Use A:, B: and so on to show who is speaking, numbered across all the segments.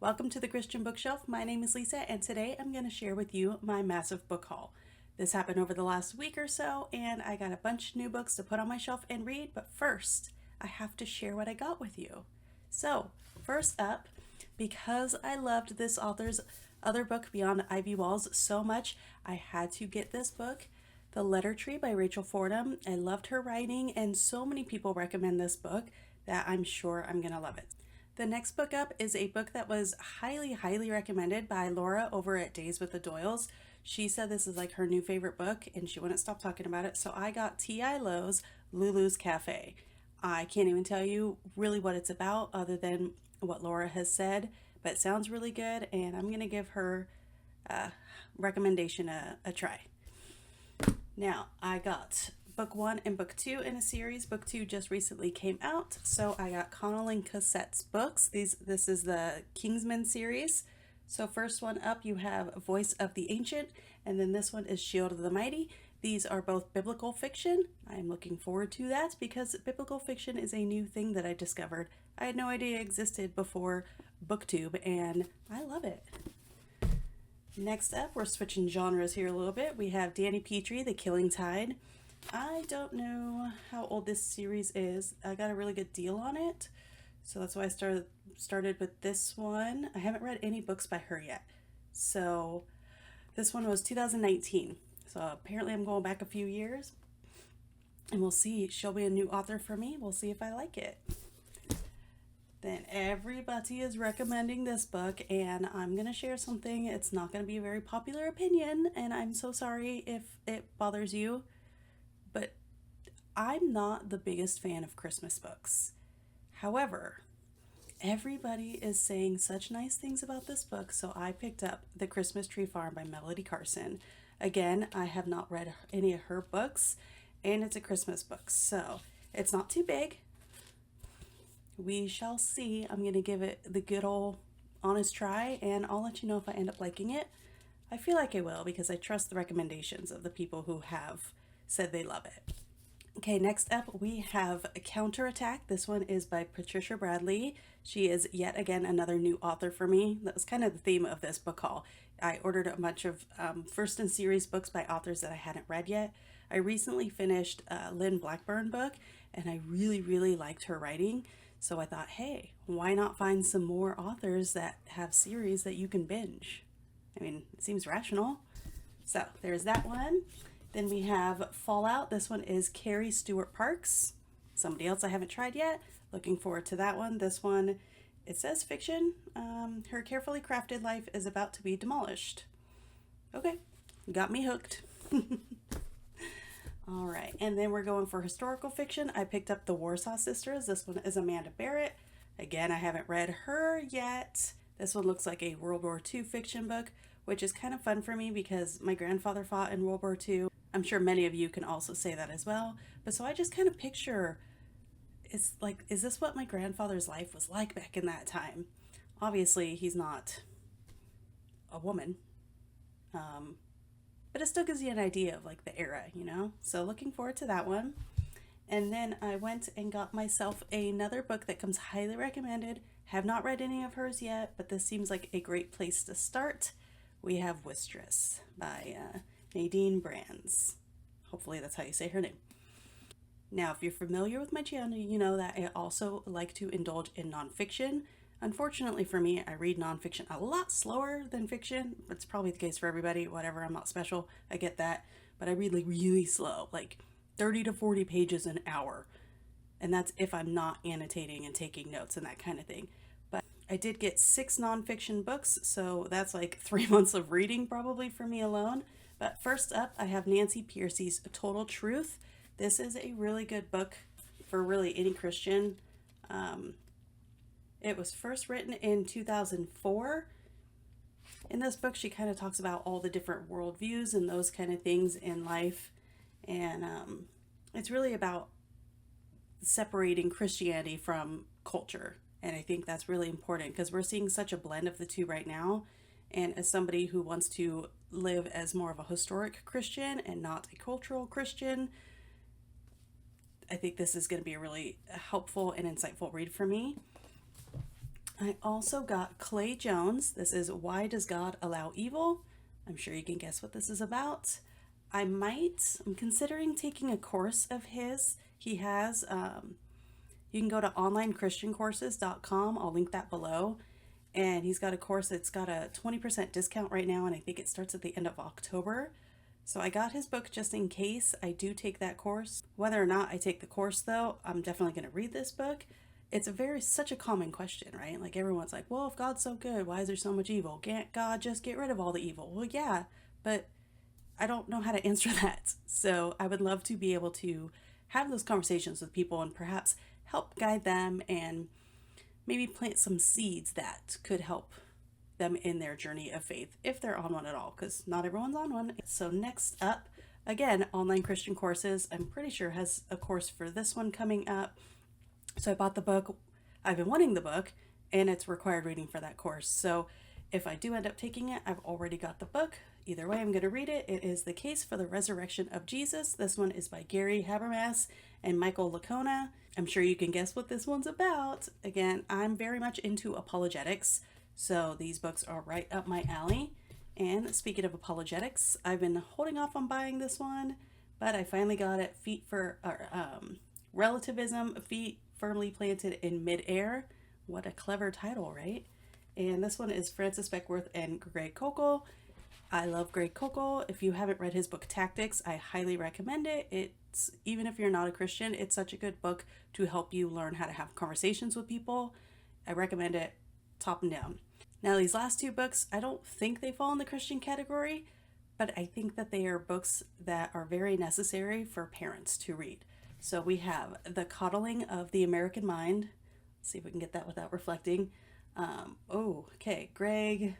A: Welcome to the Christian Bookshelf. My name is Lisa, and today I'm going to share with you my massive book haul. This happened over the last week or so, and I got a bunch of new books to put on my shelf and read, but first, I have to share what I got with you. So, first up, because I loved this author's other book, Beyond Ivy Walls, so much, I had to get this book, The Letter Tree by Rachel Fordham. I loved her writing, and so many people recommend this book that I'm sure I'm going to love it. The next book up is a book that was highly recommended by Laura over at Days with the Doyles. She said this is like her new favorite book and she wouldn't stop talking about it. So I got T.I. Lowe's Lulu's Cafe. I can't even tell you really what it's about other than what Laura has said, but it sounds really good and I'm going to give her recommendation a try. Now, I got book one and book two in a series. Book two just recently came out, so I got Connell and Cassette's books. This is the Kingsman series. So first one up, you have Voice of the Ancient, and then this one is Shield of the Mighty. These are both biblical fiction. I'm looking forward to that because biblical fiction is a new thing that I discovered. I had no idea it existed before BookTube, and I love it. Next up, we're switching genres here a little bit. We have Danny Petrie, The Killing Tide. I don't know how old this series is. I got a really good deal on it, so that's why I started with this one. I haven't read any books by her yet. So this one was 2019. So apparently I'm going back a few years, and we'll see. She'll be a new author for me. We'll see if I like it. Then everybody is recommending this book, and I'm going to share something. It's not going to be a very popular opinion, and I'm so sorry if it bothers you, but I'm not the biggest fan of Christmas books. However, everybody is saying such nice things about this book, so I picked up The Christmas Tree Farm by Melody Carson. Again, I have not read any of her books, and it's a Christmas book, so it's not too big. We shall see. I'm going to give it the good old honest try, and I'll let you know if I end up liking it. I feel like I will because I trust the recommendations of the people who have said they love it. Okay, next up we have Counterattack. This one is by Patricia Bradley. She is yet again another new author for me. That was kind of the theme of this book haul. I ordered a bunch of first in series books by authors that I hadn't read yet. I recently finished Lynn Blackburn book, and I really liked her writing. So I thought, hey, why not find some more authors that have series that you can binge? I mean, it seems rational. So there's that one. Then we have Fallout. This one is Carrie Stewart Parks. Somebody else I haven't tried yet. Looking forward to that one. This one, it says fiction. Her carefully crafted life is about to be demolished. Okay, got me hooked. All right, and then we're going for historical fiction. I picked up The Warsaw Sisters. This one is Amanda Barrett. Again, I haven't read her yet. This one looks like a World War II fiction book, which is kind of fun for me because my grandfather fought in World War II. I'm sure many of you can also say that as well. But so I just kind of picture, it's like, is this what my grandfather's life was like back in that time? Obviously, he's not a woman. But it still gives you an idea of like the era, you know? So looking forward to that one. And then I went and got myself another book that comes highly recommended. Have not read any of hers yet, but this seems like a great place to start. We have Wistress by Nadine Brands. Hopefully that's how you say her name. Now, if you're familiar with my channel, you know that I also like to indulge in nonfiction. Unfortunately for me, I read nonfiction a lot slower than fiction. It's probably the case for everybody. Whatever, I'm not special. I get that. But I read like really slow, like 30 to 40 pages an hour. And that's if I'm not annotating and taking notes and that kind of thing. But I did get 6 nonfiction books, so that's like 3 months of reading probably for me alone. But first up, I have Nancy Pearcey's Total Truth. This is a really good book for really any Christian. It was first written in 2004. In this book, she kind of talks about all the different worldviews and those kind of things in life. And it's really about separating Christianity from culture. And I think that's really important because we're seeing such a blend of the two right now. And as somebody who wants to live as more of a historic Christian and not a cultural Christian, I think this is going to be a really helpful and insightful read for me. I also got Clay Jones. This is Why Does God Allow Evil? I'm sure you can guess what this is about. I'm considering taking a course of his. He has, you can go to onlinechristiancourses.com. I'll link that below. And he's got a course that's got a 20% discount right now, and I think it starts at the end of October. So I got his book just in case I do take that course. Whether or not I take the course, though, I'm definitely going to read this book. It's such a common question, right? Like everyone's like, well, if God's so good, why is there so much evil? Can't God just get rid of all the evil? Well, yeah, but I don't know how to answer that. So I would love to be able to have those conversations with people and perhaps help guide them and maybe plant some seeds that could help them in their journey of faith if they're on one at all, because not everyone's on one. So next up, again, Online Christian Courses. I'm pretty sure has a course for this one coming up. So I bought the book. I've been wanting the book, and it's required reading for that course. So if I do end up taking it, I've already got the book. Either way, I'm going to read it. It is The Case for the Resurrection of Jesus. This one is by Gary Habermas and Michael Licona. I'm sure you can guess what this one's about. Again, I'm very much into apologetics, so these books are right up my alley. And speaking of apologetics, I've been holding off on buying this one, but I finally got it. Relativism, Feet Firmly Planted in Midair. What a clever title, right? And this one is Francis Beckworth and Greg Koukl. I love Greg Koukl. If you haven't read his book Tactics, I highly recommend it. It's, even if you're not a Christian, it's such a good book to help you learn how to have conversations with people. I recommend it top and down. Now, these last two books, I don't think they fall in the Christian category, but I think that they are books that are very necessary for parents to read. So we have The Coddling of the American Mind. Let's see if we can get that without reflecting. Greg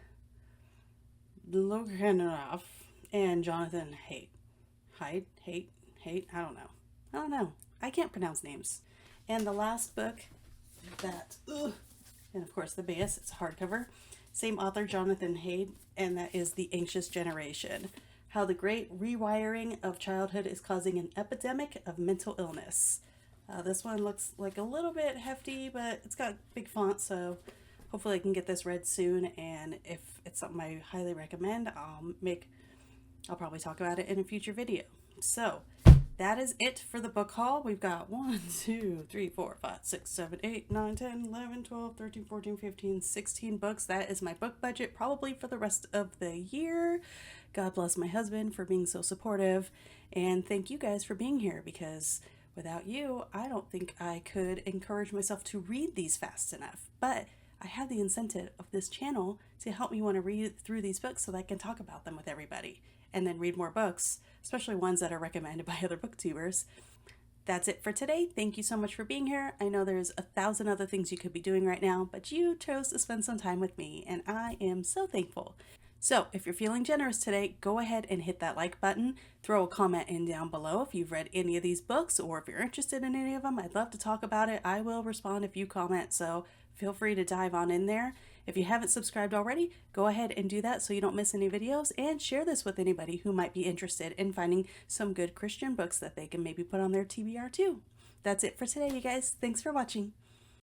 A: Loganoff and Jonathan Haidt. Haidt? I don't know. I can't pronounce names. And the last book and of course the base, it's a hardcover. Same author, Jonathan Haidt, and that is The Anxious Generation. How the Great Rewiring of Childhood is Causing an Epidemic of Mental Illness. This one looks like a little bit hefty, but it's got big font, so hopefully I can get this read soon, and if it's something I highly recommend, I'll probably talk about it in a future video. So that is it for the book haul. We've got 1, 2, 3, 4, 5, 6, 7, 8, 9, 10, 11, 12, 13, 14, 15, 16 books. That is my book budget probably for the rest of the year. God bless my husband for being so supportive, and thank you guys for being here, because without you, I don't think I could encourage myself to read these fast enough. But I have the incentive of this channel to help me want to read through these books so that I can talk about them with everybody and then read more books, especially ones that are recommended by other booktubers. That's it for today. Thank you so much for being here. I know there's 1,000 other things you could be doing right now, but you chose to spend some time with me, and I am so thankful. So if you're feeling generous today, go ahead and hit that like button. Throw a comment in down below if you've read any of these books, or if you're interested in any of them. I'd love to talk about it. I will respond if you comment, so feel free to dive on in there. If you haven't subscribed already, go ahead and do that so you don't miss any videos, and share this with anybody who might be interested in finding some good Christian books that they can maybe put on their TBR too. That's it for today, you guys. Thanks for watching.